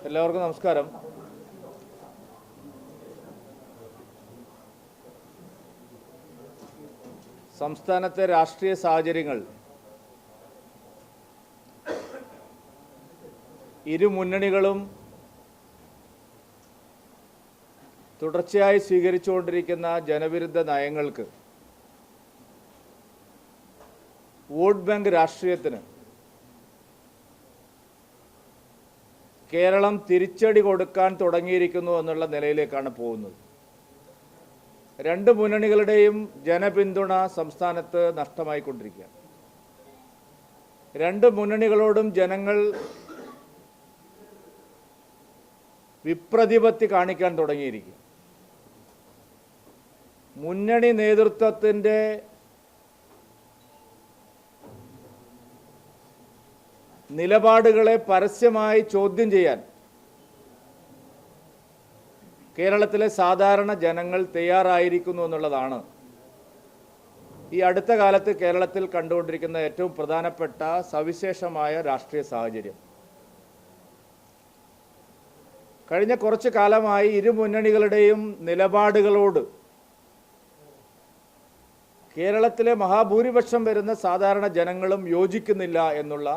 എല്ലാവർക്കും നമസ്കാരം. സംസ്ഥാനത്തെ രാഷ്ട്രീയ സാഹചര്യങ്ങൾ ഇരു മുന്നണികളും തുടർച്ചയായി സ്വീകരിച്ചുകൊണ്ടിരിക്കുന്ന ജനവിരുദ്ധ നയങ്ങൾക്ക്, വോട്ട് ബാങ്ക് രാഷ്ട്രീയത്തിന് കേരളം തിരിച്ചടി കൊടുക്കാൻ തുടങ്ങിയിരിക്കുന്നു എന്നുള്ള നിലയിലേക്കാണ് പോകുന്നത്. രണ്ട് മുന്നണികളുടെയും ജനപിന്തുണ സംസ്ഥാനത്ത് നഷ്ടമായിക്കൊണ്ടിരിക്കുകയാണ്. രണ്ട് മുന്നണികളോടും ജനങ്ങൾ വിപ്രതിപത്തി കാണിക്കാൻ തുടങ്ങിയിരിക്കുക. മുന്നണി നേതൃത്വത്തിൻ്റെ നിലപാടുകളെ പരസ്യമായി ചോദ്യം ചെയ്യാൻ കേരളത്തിലെ സാധാരണ ജനങ്ങൾ തയ്യാറായിരിക്കുന്നു എന്നുള്ളതാണ് ഈ അടുത്ത കാലത്ത് കേരളത്തിൽ കണ്ടുകൊണ്ടിരിക്കുന്ന ഏറ്റവും പ്രധാനപ്പെട്ട സവിശേഷമായ രാഷ്ട്രീയ സാഹചര്യം. കഴിഞ്ഞ കുറച്ചു കാലമായി ഇരു മുന്നണികളുടെയും നിലപാടുകളോട് കേരളത്തിലെ മഹാഭൂരിപക്ഷം വരുന്ന സാധാരണ ജനങ്ങളും യോജിക്കുന്നില്ല എന്നുള്ള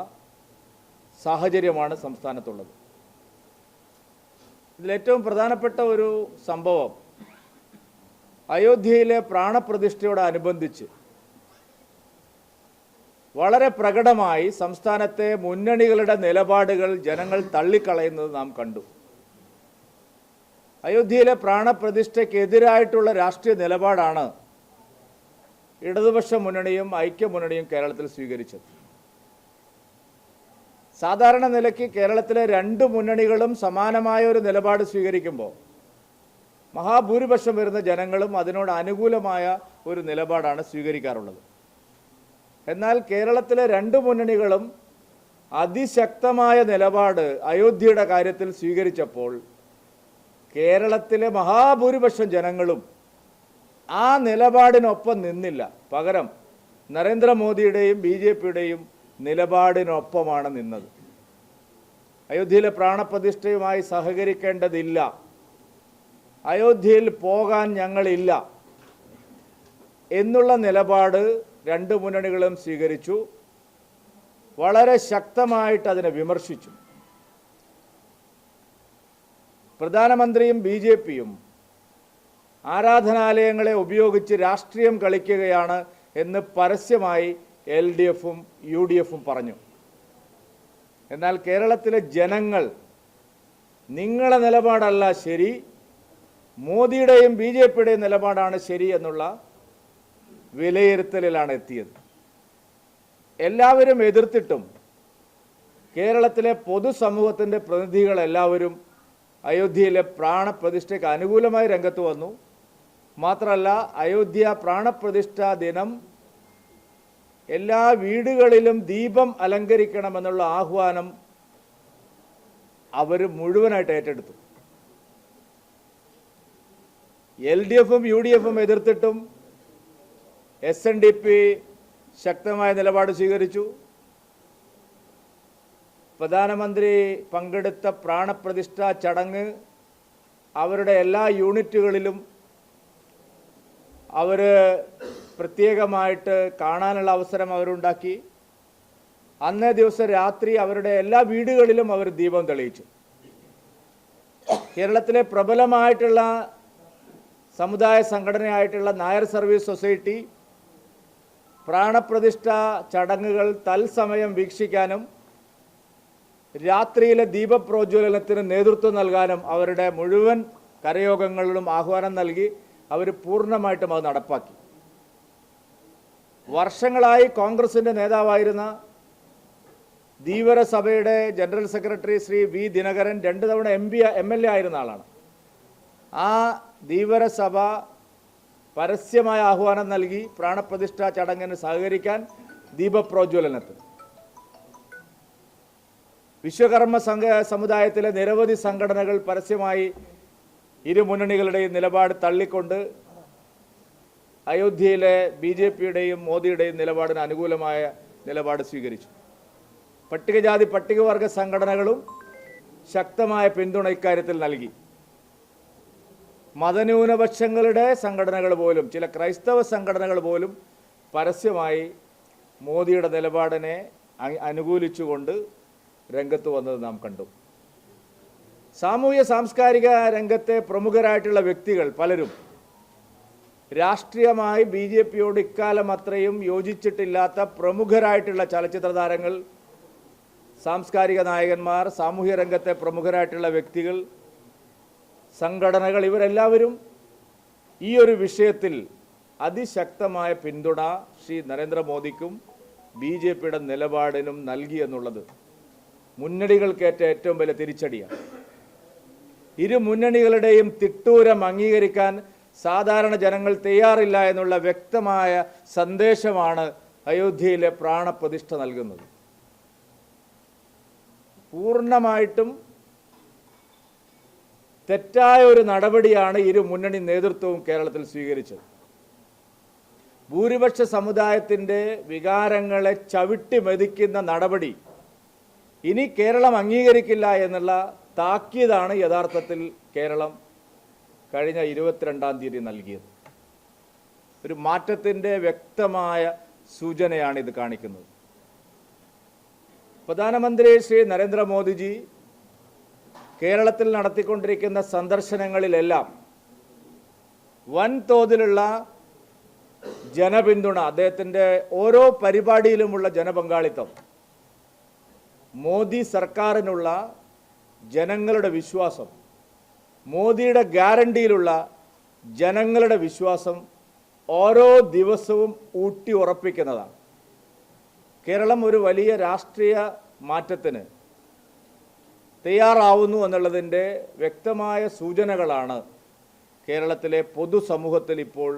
സാഹചര്യമാണ് സംസ്ഥാനത്തുള്ളത്. ഇതിലേറ്റവും പ്രധാനപ്പെട്ട ഒരു സംഭവം, അയോധ്യയിലെ പ്രാണപ്രതിഷ്ഠയോടനുബന്ധിച്ച് വളരെ പ്രകടമായി സംസ്ഥാനത്തെ മുന്നണികളുടെ നിലപാടുകൾ ജനങ്ങൾ തള്ളിക്കളയുന്നത് നാം കണ്ടു. അയോധ്യയിലെ പ്രാണപ്രതിഷ്ഠയ്ക്കെതിരായിട്ടുള്ള രാഷ്ട്രീയ നിലപാടാണ് ഇടതുപക്ഷ മുന്നണിയും ഐക്യമുന്നണിയും കേരളത്തിൽ സ്വീകരിച്ചത്. സാധാരണ നിലയ്ക്ക് കേരളത്തിലെ രണ്ട് മുന്നണികളും സമാനമായ ഒരു നിലപാട് സ്വീകരിക്കുമ്പോൾ മഹാഭൂരിപക്ഷം വരുന്ന ജനങ്ങളും അതിനോട് അനുകൂലമായ ഒരു നിലപാടാണ് സ്വീകരിക്കാറുള്ളത്. എന്നാൽ കേരളത്തിലെ രണ്ട് മുന്നണികളും അതിശക്തമായ നിലപാട് അയോധ്യയുടെ കാര്യത്തിൽ സ്വീകരിച്ചപ്പോൾ കേരളത്തിലെ മഹാഭൂരിപക്ഷം ജനങ്ങളും ആ നിലപാടിനൊപ്പം നിന്നില്ല. പകരം നരേന്ദ്രമോദിയുടെയും BJPയുടെയും നിലപാടിനൊപ്പമാണ് നിന്നത്. അയോധ്യയിലെ പ്രാണപ്രതിഷ്ഠയുമായി സഹകരിക്കേണ്ടതില്ല, അയോധ്യയിൽ പോകാൻ ഞങ്ങളില്ല എന്നുള്ള നിലപാട് രണ്ട് മുന്നണികളും സ്വീകരിച്ചു. വളരെ ശക്തമായിട്ട് അതിനെ വിമർശിച്ചു. പ്രധാനമന്ത്രിയും BJPയും ആരാധനാലയങ്ങളെ ഉപയോഗിച്ച് രാഷ്ട്രീയം കളിക്കുകയാണ് എന്ന് പരസ്യമായി LDFും UDFും പറഞ്ഞു. എന്നാൽ കേരളത്തിലെ ജനങ്ങൾ നിങ്ങളുടെ നിലപാടല്ല ശരി, മോദിയുടെയും BJPയുടെയും നിലപാടാണ് ശരി എന്നുള്ള വിലയിരുത്തലിലാണ് എത്തിയത്. എല്ലാവരും എതിർത്തിട്ടും കേരളത്തിലെ പൊതുസമൂഹത്തിൻ്റെ പ്രതിനിധികളെല്ലാവരും അയോധ്യയിലെ പ്രാണപ്രതിഷ്ഠയ്ക്ക് അനുകൂലമായി രംഗത്ത് വന്നു. മാത്രമല്ല, അയോധ്യ പ്രാണപ്രതിഷ്ഠാ ദിനം എല്ലാ വീടുകളിലും ദീപം അലങ്കരിക്കണമെന്നുള്ള ആഹ്വാനം അവർ മുഴുവനായിട്ട് ഏറ്റെടുത്തു. LDFും UDFും എതിർത്തിട്ടും SNDP ശക്തമായ നിലപാട് സ്വീകരിച്ചു. പ്രധാനമന്ത്രി പങ്കെടുത്ത പ്രാണപ്രതിഷ്ഠാ ചടങ്ങ് അവരുടെ എല്ലാ യൂണിറ്റുകളിലും അവർ പ്രത്യേകമായിട്ട് കാണാനുള്ള അവസരം അവരുണ്ടാക്കി. അന്നേ ദിവസം രാത്രി അവരുടെ എല്ലാ വീടുകളിലും അവർ ദീപം തെളിയിച്ചു. കേരളത്തിലെ പ്രബലമായിട്ടുള്ള സമുദായ സംഘടനയായിട്ടുള്ള നായർ സർവീസ് സൊസൈറ്റി പ്രാണപ്രതിഷ്ഠ ചടങ്ങുകൾ തത്സമയം വീക്ഷിക്കാനും രാത്രിയിലെ ദീപപ്രോജ്വലനത്തിന് നേതൃത്വം നൽകാനും അവരുടെ മുഴുവൻ കരയോഗങ്ങളിലും ആഹ്വാനം നൽകി അവർ പൂർണ്ണമായിട്ടും അത് നടപ്പാക്കി. വർഷങ്ങളായി കോൺഗ്രസിൻ്റെ നേതാവായിരുന്ന ധീവര സഭയുടെ general secretary Shri V. Dinakaran 2 തവണ MLA ആയിരുന്ന ആളാണ്. ആ ധീവര സഭ പരസ്യമായ ആഹ്വാനം നൽകി പ്രാണപ്രതിഷ്ഠാ ചടങ്ങിന് സഹകരിക്കാൻ ദീപപ്രോജ്വലനത്തിന്. വിശ്വകർമ്മ സമുദായത്തിലെ നിരവധി സംഘടനകൾ പരസ്യമായി ഇരു മുന്നണികളുടെയും നിലപാട് തള്ളിക്കൊണ്ട് അയോധ്യയിലെ BJPയുടെയും മോദിയുടെയും നിലപാടിന് അനുകൂലമായ നിലപാട് സ്വീകരിച്ചു. പട്ടികജാതി പട്ടികവർഗ സംഘടനകളും ശക്തമായ പിന്തുണ ഇക്കാര്യത്തിൽ നൽകി. മതന്യൂനപക്ഷങ്ങളുടെ സംഘടനകൾ പോലും, ചില ക്രൈസ്തവ സംഘടനകൾ പോലും പരസ്യമായി മോദിയുടെ നിലപാടിനെ അനുകൂലിച്ചുകൊണ്ട് രംഗത്ത് വന്നത് നാം കണ്ടു. സാമൂഹ്യ സാംസ്കാരിക രംഗത്തെ പ്രമുഖരായിട്ടുള്ള വ്യക്തികൾ പലരും രാഷ്ട്രീയമായി BJPയോട് ഇക്കാലം അത്രയും യോജിച്ചിട്ടില്ലാത്ത പ്രമുഖരായിട്ടുള്ള ചലച്ചിത്ര താരങ്ങൾ, സാംസ്കാരിക നായകന്മാർ, സാമൂഹ്യ രംഗത്തെ പ്രമുഖരായിട്ടുള്ള വ്യക്തികൾ, സംഘടനകൾ, ഇവരെല്ലാവരും ഈ ഒരു വിഷയത്തിൽ അതിശക്തമായ പിന്തുണ ശ്രീ നരേന്ദ്രമോദിക്കും BJPയുടെ നിലപാടിനും നൽകി എന്നുള്ളത് മുന്നണികൾക്കേറ്റ ഏറ്റവും വലിയ തിരിച്ചടിയാണ്. ഇരു മുന്നണികളുടെയും തിട്ടൂരം അംഗീകരിക്കാൻ സാധാരണ ജനങ്ങൾ തയ്യാറില്ല എന്നുള്ള വ്യക്തമായ സന്ദേശമാണ് അയോധ്യയിലെ പ്രാണപ്രതിഷ്ഠ നൽകുന്നത്. പൂർണ്ണമായിട്ടും തെറ്റായ ഒരു നടപടിയാണ് ഇരു മുന്നണി നേതൃത്വവും കേരളത്തിൽ സ്വീകരിച്ചത്. ഭൂരിപക്ഷ സമുദായത്തിൻ്റെ വികാരങ്ങളെ ചവിട്ടി മെതിക്കുന്ന നടപടി ഇനി കേരളം അംഗീകരിക്കില്ല എന്നുള്ള താക്കീതാണ് യഥാർത്ഥത്തിൽ കേരളം കഴിഞ്ഞ 22-ാം തീയതി നൽകിയത്. ഒരു മാറ്റത്തിൻ്റെ വ്യക്തമായ സൂചനയാണ് ഇത് കാണിക്കുന്നത്. പ്രധാനമന്ത്രി ശ്രീ നരേന്ദ്രമോദിജി കേരളത്തിൽ നടത്തിക്കൊണ്ടിരിക്കുന്ന സന്ദർശനങ്ങളിലെല്ലാം വൻതോതിലുള്ള ജനപിന്തുണ, അദ്ദേഹത്തിൻ്റെ ഓരോ പരിപാടിയിലുമുള്ള ജനപങ്കാളിത്തം, മോദി സർക്കാരിനുള്ള ജനങ്ങളുടെ വിശ്വാസം, മോദിയുടെ ഗ്യാരണ്ടിയിലുള്ള ജനങ്ങളുടെ വിശ്വാസം ഓരോ ദിവസവും ഊട്ടി ഉറപ്പിക്കുന്നതാണ്. കേരളം ഒരു വലിയ രാഷ്ട്രീയ മാറ്റത്തിന് തയ്യാറാവുന്നു എന്നുള്ളതിൻ്റെ വ്യക്തമായ സൂചനകളാണ് കേരളത്തിലെ പൊതുസമൂഹത്തിൽ ഇപ്പോൾ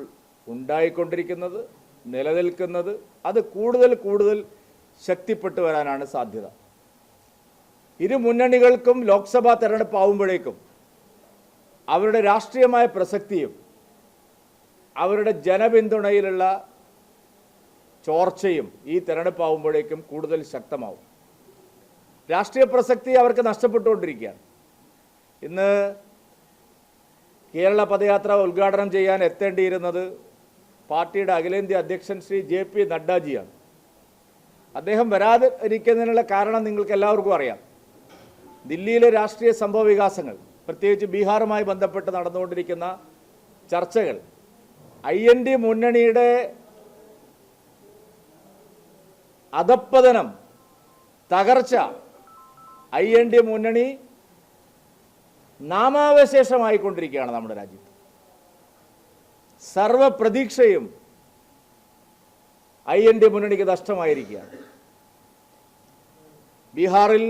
ഉണ്ടായിക്കൊണ്ടിരിക്കുന്നത്, നിലനിൽക്കുന്നത്. അത് കൂടുതൽ ശക്തിപ്പെട്ടു വരാനാണ് സാധ്യത. ഇരു മുന്നണികൾക്കും ലോക്സഭാ തെരഞ്ഞെടുപ്പ് ആവുമ്പോഴേക്കും അവരുടെ രാഷ്ട്രീയമായ പ്രസക്തിയും അവരുടെ ജനപിന്തുണയിലുള്ള ചോർച്ചയും ഈ തെരഞ്ഞെടുപ്പ് ആവുമ്പോഴേക്കും കൂടുതൽ ശക്തമാവും. രാഷ്ട്രീയ പ്രസക്തി അവർക്ക് നഷ്ടപ്പെട്ടുകൊണ്ടിരിക്കുകയാണ്. ഇന്ന് കേരള പദയാത്ര ഉദ്ഘാടനം ചെയ്യാൻ എത്തേണ്ടിയിരുന്നത് പാർട്ടിയുടെ അഖിലേന്ത്യാ അധ്യക്ഷൻ ശ്രീ JP നഡ്ഡാജിയാണ്. അദ്ദേഹം വരാതെ ഇരിക്കുന്നതിനുള്ള കാരണം നിങ്ങൾക്ക് എല്ലാവർക്കും അറിയാം. ദില്ലിയിലെ രാഷ്ട്രീയ സംഭവ വികാസങ്ങൾ, പ്രത്യേകിച്ച് ബീഹാറുമായി ബന്ധപ്പെട്ട് നടന്നുകൊണ്ടിരിക്കുന്ന ചർച്ചകൾ, IND മുന്നണിയുടെ അധപ്പതനം, തകർച്ച, IND മുന്നണി നാമാവശേഷമായിക്കൊണ്ടിരിക്കുകയാണ് നമ്മുടെ രാജ്യത്ത്. സർവപ്രതീക്ഷയും IND മുന്നണിക്ക് നഷ്ടമായിരിക്കുകയാണ്. ബീഹാറിൽ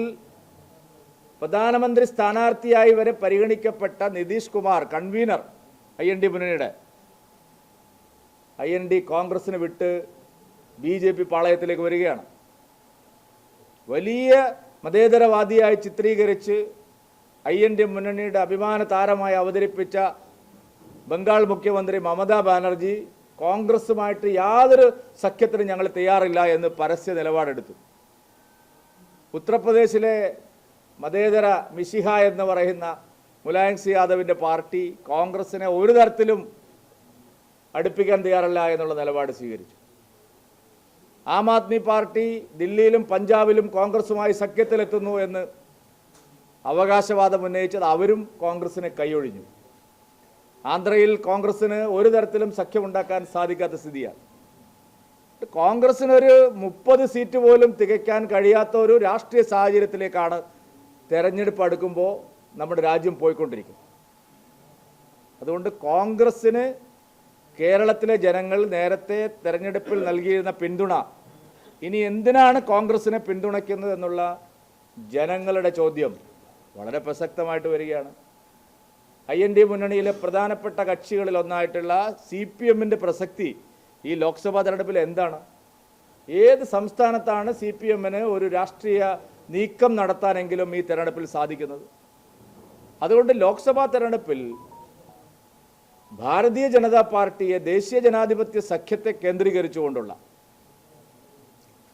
പ്രധാനമന്ത്രി സ്ഥാനാർത്ഥിയായി വരെ പരിഗണിക്കപ്പെട്ട നിതീഷ് കുമാർ, കൺവീനർ IND മുന്നണിയുടെ, IND കോൺഗ്രസിന് വിട്ട് BJP പാളയത്തിലേക്ക് വരികയാണ്. വലിയ മതേതരവാദിയായി ചിത്രീകരിച്ച് IND മുന്നണിയുടെ അഭിമാന താരമായി അവതരിപ്പിച്ച ബംഗാൾ മുഖ്യമന്ത്രി മമതാ ബാനർജി കോൺഗ്രസുമായിട്ട് യാതൊരു സഖ്യത്തിനും ഞങ്ങൾ തയ്യാറില്ല എന്ന് പരസ്യ നിലപാടെടുത്തു. ഉത്തർപ്രദേശിലെ മതേതര മിശിഹ എന്ന് പറയുന്ന മുലായം സിംഗ് യാദവിൻ്റെ പാർട്ടി കോൺഗ്രസിനെ ഒരു തരത്തിലും അടുപ്പിക്കാൻ തയ്യാറല്ല എന്നുള്ള നിലപാട് സ്വീകരിച്ചു. ആം ആദ്മി പാർട്ടി ദില്ലിയിലും പഞ്ചാബിലും കോൺഗ്രസുമായി സഖ്യത്തിലെത്തുന്നു എന്ന് അവകാശവാദം ഉന്നയിച്ചത് അവരും കോൺഗ്രസിനെ കൈയൊഴിഞ്ഞു. ആന്ധ്രയിൽ കോൺഗ്രസിന് ഒരു തരത്തിലും സഖ്യമുണ്ടാക്കാൻ സാധിക്കാത്ത സ്ഥിതിയാണ്. കോൺഗ്രസിനൊരു 30 സീറ്റ് പോലും തികയ്ക്കാൻ കഴിയാത്ത ഒരു രാഷ്ട്രീയ സാഹചര്യത്തിലേക്കാണ് തെരഞ്ഞെടുപ്പ് അടുക്കുമ്പോൾ നമ്മുടെ രാജ്യം പോയിക്കൊണ്ടിരിക്കുന്നത്. അതുകൊണ്ട് കോൺഗ്രസ്സിന് കേരളത്തിലെ ജനങ്ങൾ നേരത്തെ തെരഞ്ഞെടുപ്പിൽ നൽകിയിരുന്ന പിന്തുണ ഇനി എന്തിനാണ് കോൺഗ്രസിനെ പിന്തുണയ്ക്കുന്നത് എന്നുള്ള ജനങ്ങളുടെ ചോദ്യം വളരെ പ്രസക്തമായിട്ട് വരികയാണ്. IND മുന്നണിയിലെ പ്രധാനപ്പെട്ട കക്ഷികളിൽ ഒന്നായിട്ടുള്ള CPMൻ്റെ പ്രസക്തി ഈ ലോക്സഭാ തെരഞ്ഞെടുപ്പിൽ എന്താണ്? ഏത് സംസ്ഥാനത്താണ് CPMന് ഒരു രാഷ്ട്രീയ നീക്കം നടത്താനെങ്കിലും ഈ തെരഞ്ഞെടുപ്പിൽ സാധിക്കുന്നത്? അതുകൊണ്ട് ലോക്സഭാ തെരഞ്ഞെടുപ്പിൽ ഭാരതീയ ജനതാ പാർട്ടിയെ, ദേശീയ ജനാധിപത്യ സഖ്യത്തെ കേന്ദ്രീകരിച്ചുകൊണ്ടുള്ള,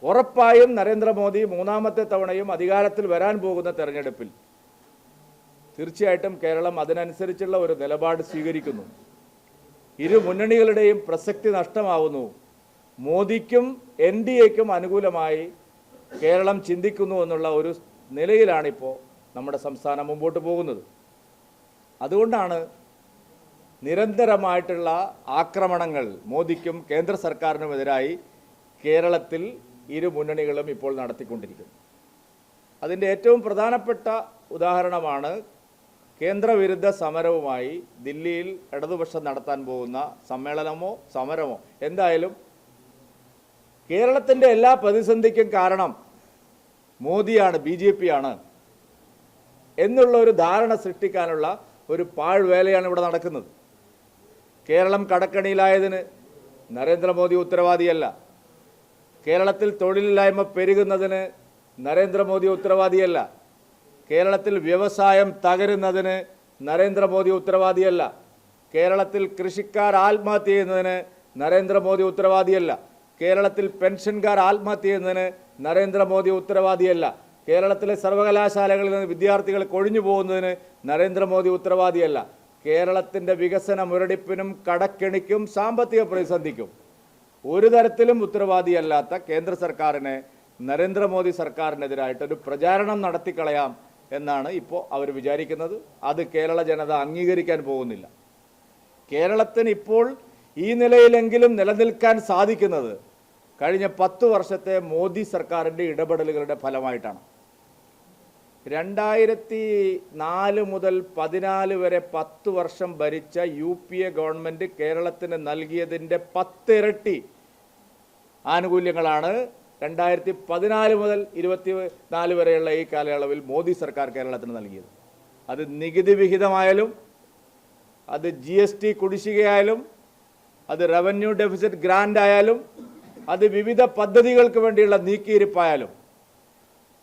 ഉറപ്പായും നരേന്ദ്രമോദി 3ാമത്തെ തവണയും അധികാരത്തിൽ വരാൻ പോകുന്ന തെരഞ്ഞെടുപ്പിൽ തീർച്ചയായിട്ടും കേരളം അതിനനുസരിച്ചുള്ള ഒരു നിലപാട് സ്വീകരിക്കുന്നു. ഇരു മുന്നണികളുടെയും പ്രസക്തി നഷ്ടമാവുന്നു. മോദിക്കും NDAക്കും അനുകൂലമായി കേരളം ചിന്തിക്കുന്നു എന്നുള്ള ഒരു നിലയിലാണിപ്പോൾ നമ്മുടെ സംസ്ഥാനം മുമ്പോട്ട് പോകുന്നത്. അതുകൊണ്ടാണ് നിരന്തരമായിട്ടുള്ള ആക്രമണങ്ങൾ മോദിക്കും കേന്ദ്ര സർക്കാരിനുമെതിരായി കേരളത്തിൽ ഇരു മുന്നണികളും ഇപ്പോൾ നടത്തിക്കൊണ്ടിരിക്കുന്നത്. അതിൻ്റെ ഏറ്റവും പ്രധാനപ്പെട്ട ഉദാഹരണമാണ് കേന്ദ്രവിരുദ്ധ സമരവുമായി ദില്ലിയിൽ ഇടതുപക്ഷം നടത്താൻ പോകുന്ന സമ്മേളനമോ സമരമോ. എന്തായാലും കേരളത്തിൻ്റെ എല്ലാ പ്രതിസന്ധിക്കും കാരണം മോദിയാണ്, BJP ആണ് എന്നുള്ള ഒരു ധാരണ സൃഷ്ടിക്കാനുള്ള ഒരു പാഴ്വേലയാണ് ഇവിടെ നടക്കുന്നത്. കേരളം കടക്കണിയിലായതിന് നരേന്ദ്രമോദി ഉത്തരവാദിയല്ല. കേരളത്തിൽ തൊഴിലില്ലായ്മ പെരുകുന്നതിന് നരേന്ദ്രമോദി ഉത്തരവാദിയല്ല. കേരളത്തിൽ വ്യവസായം തകരുന്നതിന് നരേന്ദ്രമോദി ഉത്തരവാദിയല്ല. കേരളത്തിൽ കൃഷിക്കാർ ആത്മഹത്യ ചെയ്യുന്നതിന് നരേന്ദ്രമോദി ഉത്തരവാദിയല്ല. കേരളത്തിൽ പെൻഷൻകാർ ആത്മഹത്യ ചെയ്യുന്നതിന് നരേന്ദ്രമോദി ഉത്തരവാദിയല്ല. കേരളത്തിലെ സർവകലാശാലകളിൽ നിന്ന് വിദ്യാർത്ഥികൾ കൊഴിഞ്ഞു പോകുന്നതിന് നരേന്ദ്രമോദി ഉത്തരവാദിയല്ല. കേരളത്തിൻ്റെ വികസന മുരടിപ്പിനും കടക്കെണിക്കും സാമ്പത്തിക പ്രതിസന്ധിക്കും ഒരു തരത്തിലും ഉത്തരവാദിയല്ലാത്ത കേന്ദ്ര സർക്കാരിനെ നരേന്ദ്രമോദി സർക്കാരിനെതിരായിട്ടൊരു പ്രചാരണം നടത്തിക്കളയാം എന്നാണ് ഇപ്പോൾ അവർ വിചാരിക്കുന്നത്. അത് കേരള ജനത അംഗീകരിക്കാൻ പോകുന്നില്ല. കേരളത്തിന് ഇപ്പോൾ ഈ നിലയിലെങ്കിലും നിലനിൽക്കാൻ സാധിക്കുന്നത് കഴിഞ്ഞ 10 വർഷത്തെ മോദി സർക്കാരിൻ്റെ ഇടപെടലുകളുടെ ഫലമായിട്ടാണ്. 2004 മുതൽ 2014 വരെ 10 വർഷം ഭരിച്ച UPA ഗവൺമെൻറ് കേരളത്തിന് നൽകിയതിൻ്റെ 10 ഇരട്ടി ആനുകൂല്യങ്ങളാണ് 2014 മുതൽ 2024 വരെയുള്ള ഈ കാലയളവിൽ മോദി സർക്കാർ കേരളത്തിന് നൽകിയത്. അത് നികുതി വിഹിതമായാലും, അത് GST കുടിശ്ശികയായാലും, അത് റവന്യൂ ഡെഫിസിറ്റ് ഗ്രാൻഡ് ആയാലും, അത് വിവിധ പദ്ധതികൾക്ക് വേണ്ടിയുള്ള നീക്കിയിരിപ്പായാലും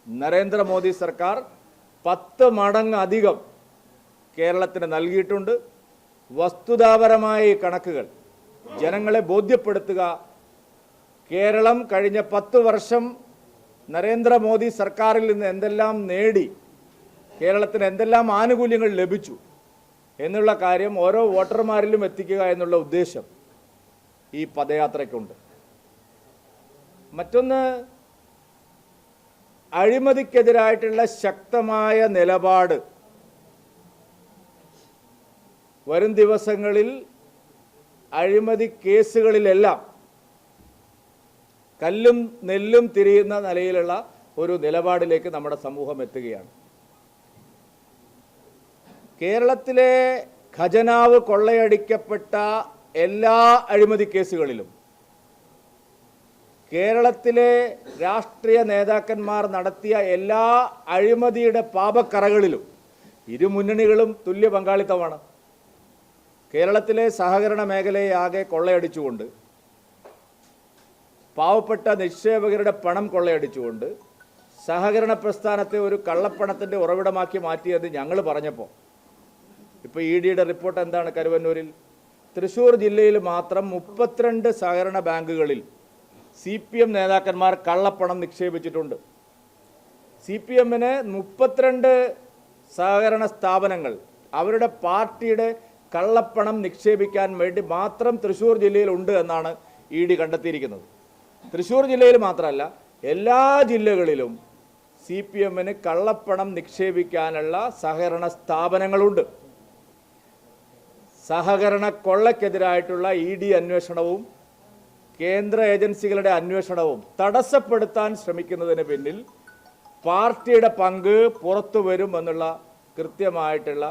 നരേന്ദ്രമോദി സർക്കാർ 10 മടങ്ങ് അധികം കേരളത്തിന് നൽകിയിട്ടുണ്ട്. വസ്തുതാപരമായ ഈ കണക്കുകൾ ജനങ്ങളെ ബോധ്യപ്പെടുത്തുക. കേരളം കഴിഞ്ഞ 10 വർഷം നരേന്ദ്രമോദി സർക്കാരിൽ നിന്ന് എന്തെല്ലാം നേടി, കേരളത്തിന് എന്തെല്ലാം ആനുകൂല്യങ്ങൾ ലഭിച്ചു എന്നുള്ള കാര്യം ഓരോ വോട്ടർമാരിലും എത്തിക്കുക എന്നുള്ള ഉദ്ദേശം ഈ പദയാത്രയ്ക്കുണ്ട്. മറ്റൊന്ന്, അഴിമതിക്കെതിരായിട്ടുള്ള ശക്തമായ നിലപാട് വരും ദിവസങ്ങളിൽ അഴിമതി കേസുകളിലെല്ലാം കല്ലും നെല്ലും തിരിയുന്ന നിലയിലുള്ള ഒരു നിലപാടിലേക്ക് നമ്മുടെ സമൂഹം എത്തുകയാണ്. കേരളത്തിലെ ഖജനാവ് കൊള്ളയടിക്കപ്പെട്ട എല്ലാ അഴിമതി കേസുകളിലും കേരളത്തിലെ രാഷ്ട്രീയ നേതാക്കന്മാർ നടത്തിയ എല്ലാ അഴിമതിയുടെ പാപക്കറകളിലും ഇരു മുന്നണികളും തുല്യ പങ്കാളിത്തമാണ്. കേരളത്തിലെ സഹകരണ മേഖലയെ ആകെ കൊള്ളയടിച്ചുകൊണ്ട്, പാവപ്പെട്ട നിക്ഷേപകരുടെ പണം കൊള്ളയടിച്ചുകൊണ്ട് സഹകരണ പ്രസ്ഥാനത്തെ ഒരു കള്ളപ്പണത്തിൻ്റെ ഉറവിടമാക്കി മാറ്റിയത് ഞങ്ങൾ പറഞ്ഞപ്പോൾ ഇപ്പോൾ EDയുടെ റിപ്പോർട്ട് എന്താണ്? കരുവന്നൂരിൽ, തൃശ്ശൂർ ജില്ലയിൽ മാത്രം 32 സഹകരണ ബാങ്കുകളിൽ CPM നേതാക്കന്മാർ കള്ളപ്പണം നിക്ഷേപിച്ചിട്ടുണ്ട്. CPMന് 32 സഹകരണ സ്ഥാപനങ്ങൾ അവരുടെ പാർട്ടിയുടെ കള്ളപ്പണം നിക്ഷേപിക്കാൻ വേണ്ടി മാത്രം തൃശ്ശൂർ ജില്ലയിൽ ഉണ്ട് എന്നാണ് ED കണ്ടെത്തിയിരിക്കുന്നത്. തൃശ്ശൂർ ജില്ലയിൽ മാത്രമല്ല, എല്ലാ ജില്ലകളിലും CPMന് കള്ളപ്പണം നിക്ഷേപിക്കാനുള്ള സഹകരണ സ്ഥാപനങ്ങളുണ്ട്. സഹകരണ കൊള്ളയ്ക്കെതിരായിട്ടുള്ള ED അന്വേഷണവും കേന്ദ്ര ഏജൻസികളുടെ അന്വേഷണവും തടസ്സപ്പെടുത്താൻ ശ്രമിക്കുന്നതിന് പിന്നിൽ പാർട്ടിയുടെ പങ്ക് പുറത്തു വരും എന്നുള്ള കൃത്യമായിട്ടുള്ള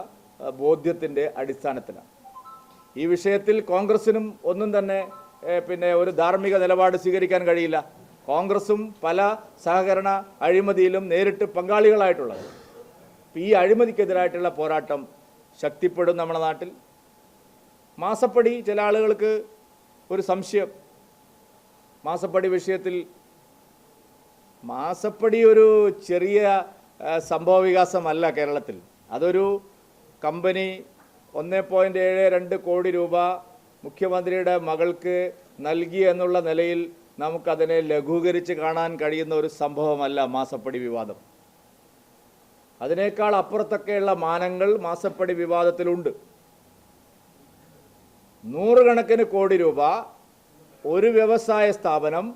ബോധ്യത്തിൻ്റെ അടിസ്ഥാനത്തിലാണ്. ഈ വിഷയത്തിൽ കോൺഗ്രസിനും ഒന്നും തന്നെ ഒരു ധാർമ്മിക നിലപാട് സ്വീകരിക്കാൻ കഴിയില്ല. കോൺഗ്രസും പല സഹകരണ അഴിമതിയിലും നേരിട്ട് പങ്കാളികളായിട്ടുള്ളത്. ഈ അഴിമതിക്കെതിരായിട്ടുള്ള പോരാട്ടം ശക്തിപ്പെടും നമ്മുടെ നാട്ടിൽ. മാസപ്പടി, ചില ആളുകൾക്ക് ഒരു സംശയം, മാസപ്പടി വിഷയത്തിൽ. മാസപ്പടി ഒരു ചെറിയ സംഭവവികാസമല്ല കേരളത്തിൽ. അതൊരു കമ്പനി 1.72 കോടി രൂപ മുഖ്യമന്ത്രിയുടെ മകൾക്ക് നൽകി എന്നുള്ള നിലയിൽ നമുക്കതിനെ ലഘൂകരിച്ച് കാണാൻ കഴിയുന്ന ഒരു സംഭവമല്ല മാസപ്പടി വിവാദം. അതിനേക്കാൾ അപ്പുറത്തൊക്കെയുള്ള മാനങ്ങൾ മാസപ്പടി വിവാദത്തിലുണ്ട്. 100 കണക്കിന് കോടി രൂപ ഒരു വ്യവസായ സ്ഥാപനം,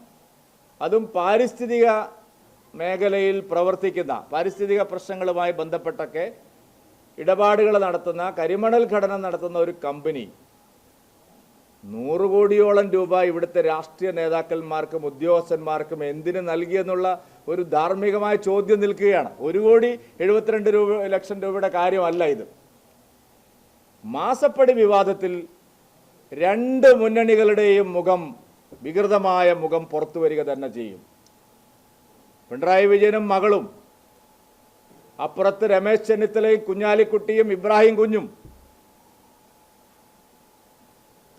അതും പാരിസ്ഥിതിക മേഖലയിൽ പ്രവർത്തിക്കുന്ന, പാരിസ്ഥിതിക പ്രശ്നങ്ങളുമായി ബന്ധപ്പെട്ടൊക്കെ ഇടപാടുകൾ നടത്തുന്ന, കരിമണൽ ഖനനം നടത്തുന്ന ഒരു കമ്പനി 100 കോടിയോളം രൂപ ഇവിടുത്തെ രാഷ്ട്രീയ നേതാക്കന്മാർക്കും ഉദ്യോഗസ്ഥന്മാർക്കും എന്തിനു നൽകിയെന്നുള്ള ഒരു ധാർമ്മികമായ ചോദ്യം നിൽക്കുകയാണ്. 1,72,00,000 രൂപയുടെ കാര്യമല്ല ഇത്. മാസപ്പടി വിവാദത്തിൽ 2 മുന്നണികളുടെയും മുഖം, വികൃതമായ മുഖം പുറത്തു വരിക തന്നെ ചെയ്യും. പിണറായി വിജയനും മകളും, അപ്പുറത്ത് രമേശ് ചെന്നിത്തലയും കുഞ്ഞാലിക്കുട്ടിയും ഇബ്രാഹിം കുഞ്ഞും.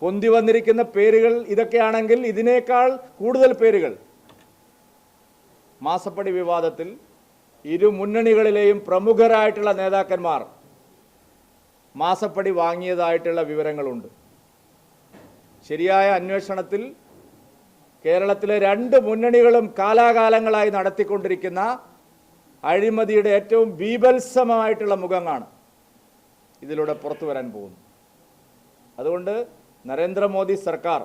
പൊന്തി വന്നിരിക്കുന്ന പേരുകൾ ഇതൊക്കെയാണെങ്കിൽ ഇതിനേക്കാൾ കൂടുതൽ പേരുകൾ മാസപ്പടി വിവാദത്തിൽ ഇരു മുന്നണികളിലെയും പ്രമുഖരായിട്ടുള്ള നേതാക്കന്മാർ മാസപ്പടി വാങ്ങിയതായിട്ടുള്ള വിവരങ്ങളുണ്ട്. ശരിയായ അന്വേഷണത്തിൽ കേരളത്തിലെ 2 മുന്നണികളും കാലാകാലങ്ങളായി നടത്തിക്കൊണ്ടിരിക്കുന്ന അഴിമതിയുടെ ഏറ്റവും ബീഭത്സമായിട്ടുള്ള മുഖങ്ങളാണ് ഇതിലൂടെ പുറത്തു വരാൻ പോകുന്നത്. അതുകൊണ്ട് നരേന്ദ്രമോദി സർക്കാർ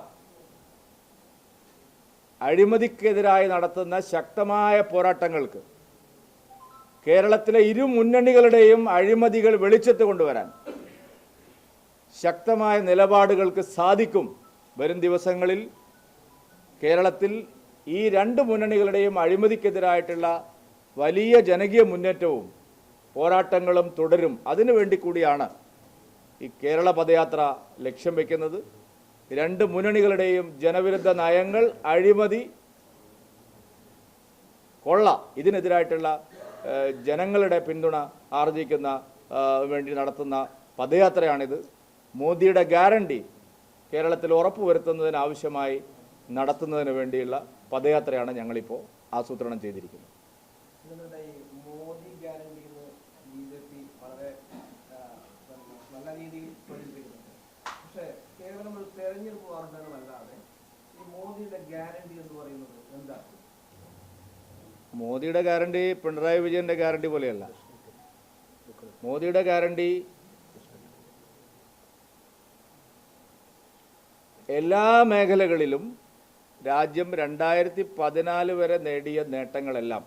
അഴിമതിക്കെതിരായി നടത്തുന്ന ശക്തമായ പോരാട്ടങ്ങൾക്ക്, കേരളത്തിലെ ഇരു മുന്നണികളുടെയും അഴിമതികൾ വെളിച്ചത്ത് കൊണ്ടുവരാൻ ശക്തമായ നിലപാടുകൾക്ക് സാധിക്കും. വരും ദിവസങ്ങളിൽ കേരളത്തിൽ ഈ 2 മുന്നണികളുടെയും അഴിമതിക്കെതിരായിട്ടുള്ള വലിയ ജനകീയ മുന്നേറ്റവും പോരാട്ടങ്ങളും തുടരും. അതിനുവേണ്ടി കൂടിയാണ് ഈ കേരള പദയാത്ര ലക്ഷ്യം വയ്ക്കുന്നത്. 2 മുന്നണികളുടെയും ജനവിരുദ്ധ നയങ്ങൾ, അഴിമതി, കൊള്ള, ഇതിനെതിരായിട്ടുള്ള ജനങ്ങളുടെ പിന്തുണ ആർജിക്കുന്ന വേണ്ടി നടത്തുന്ന പദയാത്രയാണിത്. മോദിയുടെ ഗ്യാരണ്ടി കേരളത്തിൽ ഉറപ്പുവരുത്തുന്നതിനാവശ്യമായി നടത്തുന്നതിന് വേണ്ടിയുള്ള പദയാത്രയാണ് ഞങ്ങളിപ്പോൾ ആസൂത്രണം ചെയ്തിരിക്കുന്നത്. മോദി ഗ്യാരണ്ടി ബിജെപി വളരെ നല്ല രീതിയിൽ പ്രചരിപ്പിക്കുന്നുണ്ട്. പക്ഷേ കേവലം ഒരു തെരഞ്ഞെടുപ്പ് വാഗ്ദാനമല്ലാതെ ഈ മോദിയുടെ ഗ്യാരണ്ടി എന്ന് പറയുന്നത് എന്താണ്? മോദിയുടെ ഗ്യാരണ്ടി പിണറായി വിജയന്റെ ഗ്യാരണ്ടി പോലെയല്ല. മോദിയുടെ ഗ്യാരണ്ടി എല്ലാ മേഖലകളിലും രാജ്യം 2014 വരെ നേടിയ നേട്ടങ്ങളെല്ലാം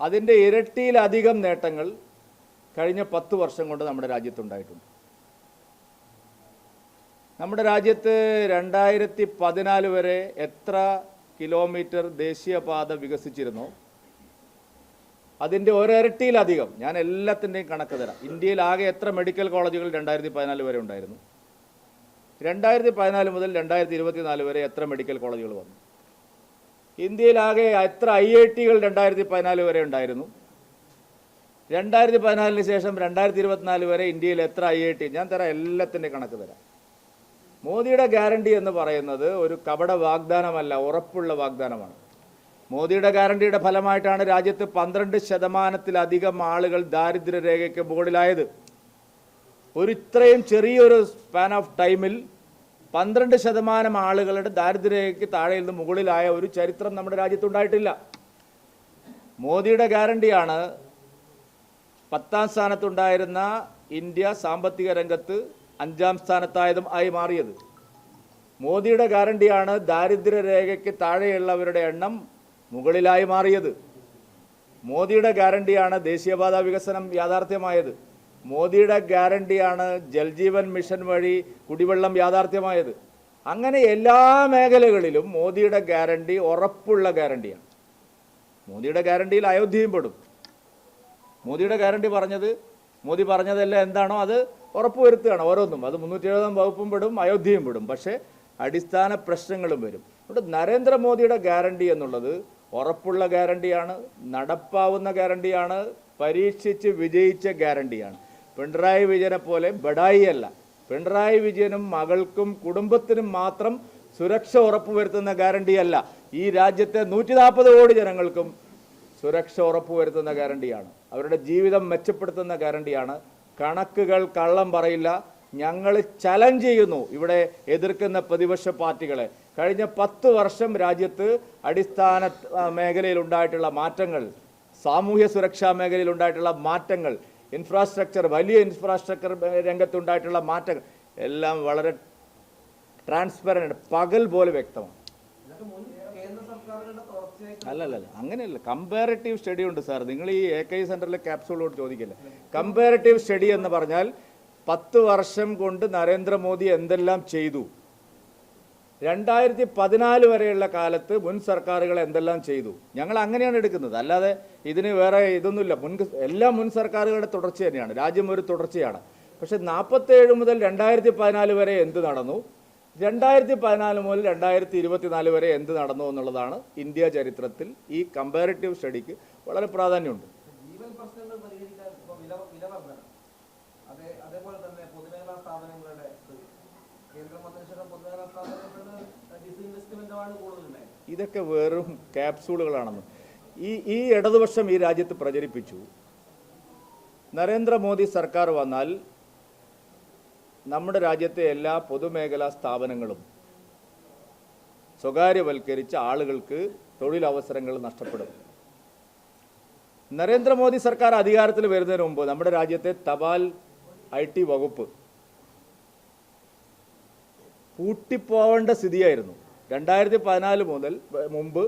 അതിൻ്റെ ഇരട്ടിയിലധികം നേട്ടങ്ങൾ കഴിഞ്ഞ 10 വർഷം കൊണ്ട് നമ്മുടെ രാജ്യത്തുണ്ടായിട്ടുണ്ട്. നമ്മുടെ രാജ്യത്ത് 2014 വരെ എത്ര കിലോമീറ്റർ ദേശീയപാത വികസിച്ചിരുന്നോ അതിൻ്റെ ഒരിരട്ടിയിലധികം, ഞാൻ എല്ലാത്തിൻ്റെയും കണക്ക് തരാം. ഇന്ത്യയിൽ ആകെ എത്ര മെഡിക്കൽ കോളേജുകൾ 2014 വരെ ഉണ്ടായിരുന്നു? 2014 മുതൽ 2024 വരെ എത്ര മെഡിക്കൽ കോളേജുകൾ വന്നു? ഇന്ത്യയിലാകെ എത്ര IITകൾ 2014 വരെ ഉണ്ടായിരുന്നു? 2014 ശേഷം 2024 വരെ ഇന്ത്യയിൽ എത്ര IIT? ഞാൻ തരാം, എല്ലാത്തിൻ്റെ കണക്ക് തരാം. മോദിയുടെ ഗ്യാരണ്ടി എന്ന് പറയുന്നത് ഒരു കപട വാഗ്ദാനമല്ല, ഉറപ്പുള്ള വാഗ്ദാനമാണ്. മോദിയുടെ ഗ്യാരണ്ടിയുടെ ഫലമായിട്ടാണ് രാജ്യത്ത് 12% ആളുകൾ ദാരിദ്ര്യരേഖയ്ക്ക് മുകളിലായത്. ഇത്രയും ചെറിയൊരു സ്പാൻ ഓഫ് ടൈമിൽ 12% ആളുകളുടെ ദാരിദ്ര്യരേഖയ്ക്ക് താഴെയിൽ നിന്ന് മുകളിലായ ഒരു ചരിത്രം നമ്മുടെ രാജ്യത്തുണ്ടായിട്ടില്ല. മോദിയുടെ ഗ്യാരണ്ടിയാണ് 10ാം സ്ഥാനത്തുണ്ടായിരുന്ന ഇന്ത്യ സാമ്പത്തിക രംഗത്ത് 5ാം സ്ഥാനത്തായതും ആയി മാറിയത്. മോദിയുടെ ഗ്യാരണ്ടിയാണ് ദാരിദ്ര്യരേഖയ്ക്ക് താഴെയുള്ളവരുടെ എണ്ണം മുകളിലായി മാറിയത്. മോദിയുടെ ഗ്യാരണ്ടിയാണ് ദേശീയപാത വികസനം യാഥാർത്ഥ്യമായത്. മോദിയുടെ ഗ്യാരണ്ടിയാണ് ജൽജീവൻ മിഷൻ വഴി കുടിവെള്ളം യാഥാർത്ഥ്യമായത്. അങ്ങനെ എല്ലാ മേഖലകളിലും മോദിയുടെ ഗ്യാരണ്ടി ഉറപ്പുള്ള ഗ്യാരണ്ടിയാണ്. മോദിയുടെ ഗ്യാരണ്ടിയിൽ അയോധ്യയും പെടും. മോദിയുടെ ഗ്യാരണ്ടി മോദി പറഞ്ഞതെല്ലാം എന്താണോ അത് ഉറപ്പുവരുത്തുകയാണ് ഓരോന്നും. അത് 370 വകുപ്പും പെടും, അയോധ്യയും പെടും. പക്ഷേ അടിസ്ഥാന പ്രശ്നങ്ങളും വരും. അതുകൊണ്ട് നരേന്ദ്രമോദിയുടെ ഗ്യാരണ്ടി എന്നുള്ളത് ഉറപ്പുള്ള ഗ്യാരണ്ടിയാണ്, നടപ്പാവുന്ന ഗ്യാരണ്ടിയാണ്, പരീക്ഷിച്ച് വിജയിച്ച ഗ്യാരണ്ടിയാണ്. പിണറായി വിജയനെ പോലെ ബഡായി അല്ല. പിണറായി വിജയനും മകൾക്കും കുടുംബത്തിനും മാത്രം സുരക്ഷ ഉറപ്പുവരുത്തുന്ന ഗ്യാരണ്ടിയല്ല. ഈ രാജ്യത്തെ 140 കോടി ജനങ്ങൾക്കും സുരക്ഷ ഉറപ്പുവരുത്തുന്ന ഗ്യാരണ്ടിയാണ്. അവരുടെ ജീവിതം മെച്ചപ്പെടുത്തുന്ന ഗ്യാരണ്ടിയാണ്. കണക്കുകൾ കള്ളം പറയില്ല. ഞങ്ങൾ ചലഞ്ച് ചെയ്യുന്നു ഇവിടെ എതിർക്കുന്ന പ്രതിപക്ഷ പാർട്ടികളെ. കഴിഞ്ഞ 10 വർഷം രാജ്യത്ത് അടിസ്ഥാന മേഖലയിൽ ഉണ്ടായിട്ടുള്ള മാറ്റങ്ങൾ, സാമൂഹ്യ സുരക്ഷാ മേഖലയിൽ ഉണ്ടായിട്ടുള്ള മാറ്റങ്ങൾ, ഇൻഫ്രാസ്ട്രക്ചർ, വലിയ ഇൻഫ്രാസ്ട്രക്ചർ രംഗത്തുണ്ടായിട്ടുള്ള മാറ്റങ്ങൾ എല്ലാം വളരെ ട്രാൻസ്പെറൻറ്റ്, പകൽ പോലെ വ്യക്തമാണ്. ഇതൊക്കെ മുൻ കേന്ദ്ര സർക്കാരുകളുടെ തുടർച്ചയായിട്ട് അല്ലല്ല, അങ്ങനെയല്ല. കമ്പാരറ്റീവ് സ്റ്റഡി ഉണ്ട് സാർ. നിങ്ങൾ ഈ AKI സെൻറ്ററിലെ ക്യാപ്സൂളോട് ചോദിക്കില്ല. കമ്പാരറ്റീവ് സ്റ്റഡി എന്ന് പറഞ്ഞാൽ 10 വർഷം കൊണ്ട് നരേന്ദ്രമോദി എന്തെല്ലാം ചെയ്തു, 2014 വരെയുള്ള കാലത്ത് മുൻ സർക്കാരുകൾ എന്തെല്ലാം ചെയ്തു, ഞങ്ങൾ അങ്ങനെയാണ് എടുക്കുന്നത്. അല്ലാതെ ഇതിന് വേറെ ഇതൊന്നുമില്ല. എല്ലാ മുൻ സർക്കാരുകളുടെ തുടർച്ച തന്നെയാണ്. രാജ്യം ഒരു തുടർച്ചയാണ്. പക്ഷെ 47 മുതൽ 2014 വരെ എന്ത് നടന്നു, 2014 മുതൽ 2024 വരെ എന്ത് നടന്നു എന്നുള്ളതാണ് ഇന്ത്യ ചരിത്രത്തിൽ ഈ കമ്പാരിറ്റീവ് സ്റ്റഡിക്ക് വളരെ പ്രാധാന്യമുണ്ട്. ജീവൻ പ്രശ്നങ്ങൾ പരിഹരിക്കാൻ ഇപ്പോൾ വിലവർദ്ധന, അതേപോലെ തന്നെ പൊതുമേഖലാ സ്ഥാപനങ്ങളുടെ കേന്ദ്ര മന്ത്രിസഭ പൊതുമേഖലാ സ്ഥാപനങ്ങളുടെ ഡിസ്ഇൻവെസ്റ്റ്മെന്റാണ് കൂടുതലുണ്ടായത്. ഇതൊക്കെ വെറും ക്യാപ്സൂളുകളാണെന്ന് ഈ ഇടതുപക്ഷം ഈ രാജ്യത്ത് പ്രചരിപ്പിച്ചു. നരേന്ദ്രമോദി സർക്കാർ വന്നാൽ നമ്മുടെ രാജ്യത്തെ എല്ലാ പൊതുമേഖലാ സ്ഥാപനങ്ങളും സ്വകാര്യവൽക്കരിച്ച ആളുകൾക്ക് തൊഴിലവസരങ്ങൾ നഷ്ടപ്പെടും. നരേന്ദ്രമോദി സർക്കാർ അധികാരത്തിൽ വരുന്നതിന് മുമ്പ് നമ്മുടെ രാജ്യത്തെ തപാൽ IT വകുപ്പ് പൂട്ടിപ്പോവേണ്ട സ്ഥിതിയായിരുന്നു. 2014 മുതൽ മുമ്പ്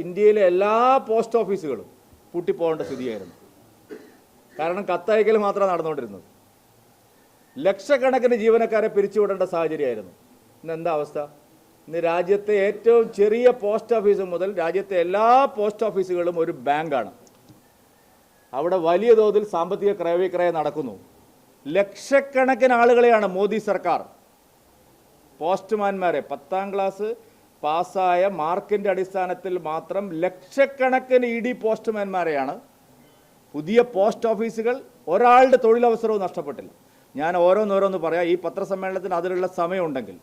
ഇന്ത്യയിലെ എല്ലാ പോസ്റ്റ് ഓഫീസുകളും പൂട്ടിപ്പോവേണ്ട സ്ഥിതിയായിരുന്നു. കാരണം കത്തയക്കൽ മാത്രമാണ് നടന്നുകൊണ്ടിരുന്നത്. ലക്ഷക്കണക്കിന് ജീവനക്കാരെ പിരിച്ചുവിടേണ്ട സാഹചര്യമായിരുന്നു. ഇന്ന് എന്താ അവസ്ഥ? ഇന്ന് രാജ്യത്തെ ഏറ്റവും ചെറിയ പോസ്റ്റ് ഓഫീസ് മുതൽ രാജ്യത്തെ എല്ലാ പോസ്റ്റ് ഓഫീസുകളും ഒരു ബാങ്കാണ്. അവിടെ വലിയ തോതിൽ സാമ്പത്തിക ക്രയവിക്രയം നടക്കുന്നു. ലക്ഷക്കണക്കിന് ആളുകളെയാണ് മോദി സർക്കാർ, പോസ്റ്റ്മാൻമാരെ, 10ാം ക്ലാസ് പാസ്സായ മാർക്കിൻ്റെ അടിസ്ഥാനത്തിൽ മാത്രം ലക്ഷക്കണക്കിന് ED പോസ്റ്റ്മാൻമാരെയാണ്. പുതിയ പോസ്റ്റ് ഓഫീസുകൾ, ഒരാളുടെ തൊഴിലവസരവും നഷ്ടപ്പെട്ടില്ല. ഞാൻ ഓരോന്നോരോന്ന് പറയാം. ഈ പത്രസമ്മേളനത്തിന് അതിലുള്ള സമയമുണ്ടെങ്കിൽ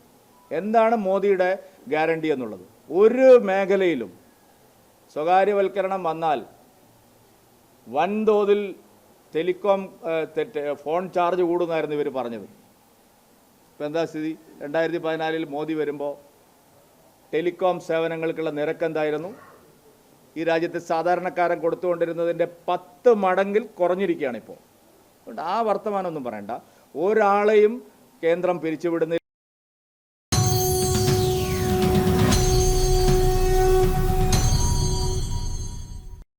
എന്താണ് മോദിയുടെ ഗ്യാരണ്ടി എന്നുള്ളത്. ഒരു മേഖലയിലും സ്വകാര്യവൽക്കരണം വന്നാൽ വൻതോതിൽ ടെലികോം ഫോൺ ചാർജ് കൂടുന്നായിരുന്നു ഇവർ പറഞ്ഞത്. ഇപ്പം എന്താ സ്ഥിതി? 2014 മോദി വരുമ്പോൾ ടെലികോം സേവനങ്ങൾക്കുള്ള നിരക്ക് എന്തായിരുന്നു? ഈ രാജ്യത്തെ സാധാരണക്കാരൻ കൊടുത്തുകൊണ്ടിരുന്നതിൻ്റെ 10 മടങ്ങിൽ കുറഞ്ഞിരിക്കുകയാണ് ഇപ്പോൾ. അതുകൊണ്ട് ആ വർത്തമാനമൊന്നും പറയണ്ട. ഒരാളെയും കേന്ദ്രം പിരിച്ചുവിടുന്നില്ല.